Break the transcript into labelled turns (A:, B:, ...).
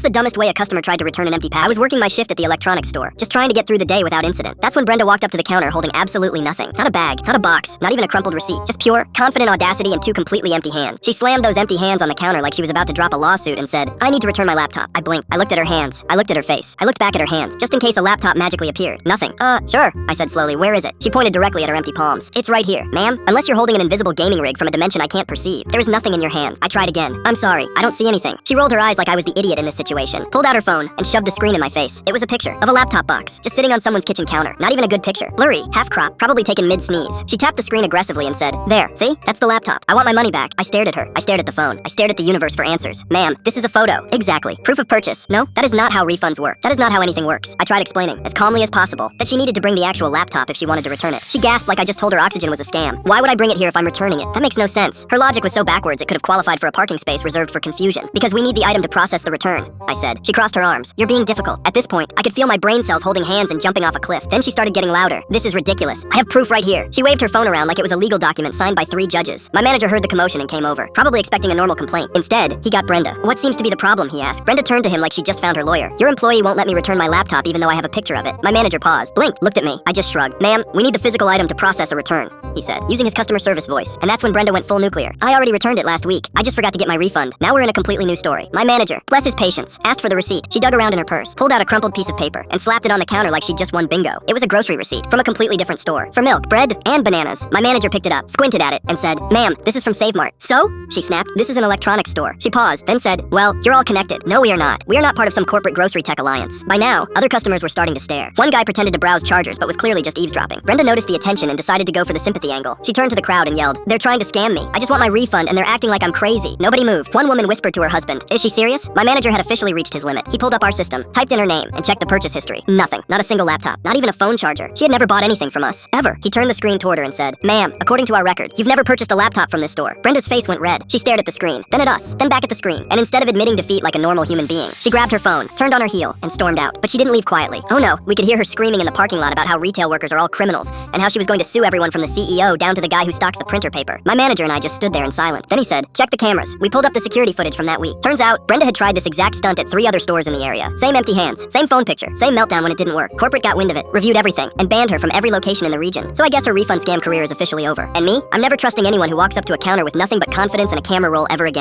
A: the dumbest way a customer tried to return an empty package. I was working my shift at the electronics store, just trying to get through the day without incident. That's when Brenda walked up to the counter holding absolutely nothing. Not a bag, not a box, not even a crumpled receipt. Just pure, confident audacity and two completely empty hands. She slammed those empty hands on the counter like she was about to drop a lawsuit and said, "I need to return my laptop." I blinked. I looked at her hands. I looked at her face. I looked back at her hands, just in case a laptop magically appeared. Nothing. Sure, I said slowly. "Where is it?" She pointed directly at her empty palms. "It's right here, ma'am. Unless you're holding an invisible gaming rig from a dimension I can't perceive. There is nothing in your hands." I tried again. "I'm sorry, I don't see anything." She rolled her eyes like I was the idiot in this situation, pulled out her phone, and shoved the screen in my face. It was a picture of a laptop box, just sitting on someone's kitchen counter. Not even a good picture. Blurry, half crop, probably taken mid-sneeze. She tapped the screen aggressively and said, "There, see? That's the laptop. I want my money back." I stared at her. I stared at the phone. I stared at the universe for answers. "Ma'am, this is a photo." "Exactly. Proof of purchase." "No, that is not how refunds work. That is not how anything works." I tried explaining, as calmly as possible, that she needed to bring the actual laptop if she wanted to return it. She gasped like I just told her oxygen was a scam. "Why would I bring it here if I'm returning it? That makes no sense." Her logic was so backwards it could have qualified for a parking space reserved for confusion. "Because we need the item to process the return," I said. She crossed her arms. "You're being difficult." At this point, I could feel my brain cells holding hands and jumping off a cliff. Then she started getting louder. "This is ridiculous. I have proof right here." She waved her phone around like it was a legal document signed by 3 judges. My manager heard the commotion and came over, probably expecting a normal complaint. Instead, he got Brenda. "What seems to be the problem?" he asked. Brenda turned to him like she just found her lawyer. "Your employee won't let me return my laptop even though I have a picture of it." My manager paused, blinked, looked at me. I just shrugged. "Ma'am, we need the physical item to process a return," he said, using his customer service voice. And that's when Brenda went full nuclear. "I already returned it last week. I just forgot to get my refund. Now we're in a completely new story." My manager, bless his patience, asked for the receipt. She dug around in her purse, pulled out a crumpled piece of paper, and slapped it on the counter like she'd just won bingo. It was a grocery receipt from a completely different store. For milk, bread, and bananas. My manager picked it up, squinted at it, and said, "Ma'am, this is from Save Mart." "So?" she snapped. "This is an electronics store." She paused, then said, "Well, you're all connected." "No, we are not. We are not part of some corporate grocery tech alliance." By now, other customers were starting to stare. One guy pretended to browse chargers, but was clearly just eavesdropping. Brenda noticed the attention and decided to go for the sympathy angle. She turned to the crowd and yelled, "They're trying to scam me. I just want my refund and they're acting like I'm crazy." Nobody moved. One woman whispered to her husband, "Is she serious?" My manager had officially reached his limit. He pulled up our system, typed in her name, and checked the purchase history. Nothing. Not a single laptop. Not even a phone charger. She had never bought anything from us. Ever. He turned the screen toward her and said, "Ma'am, according to our record, you've never purchased a laptop from this store." Brenda's face went red. She stared at the screen, then at us, then back at the screen. And instead of admitting defeat like a normal human being, she grabbed her phone, turned on her heel, and stormed out. But she didn't leave quietly. Oh no, we could hear her screaming in the parking lot about how retail workers are all criminals, and how she was going to sue everyone from the CEO down to the guy who stocks the printer paper. My manager and I just stood there in silence. Then he said, "Check the cameras." We pulled up the security footage from that week. Turns out, Brenda had tried this exact stunt at 3 other stores in the area. Same empty hands, same phone picture, same meltdown when it didn't work. Corporate got wind of it, reviewed everything, and banned her from every location in the region. So I guess her refund scam career is officially over. And me? I'm never trusting anyone who walks up to a counter with nothing but confidence and a camera roll ever again.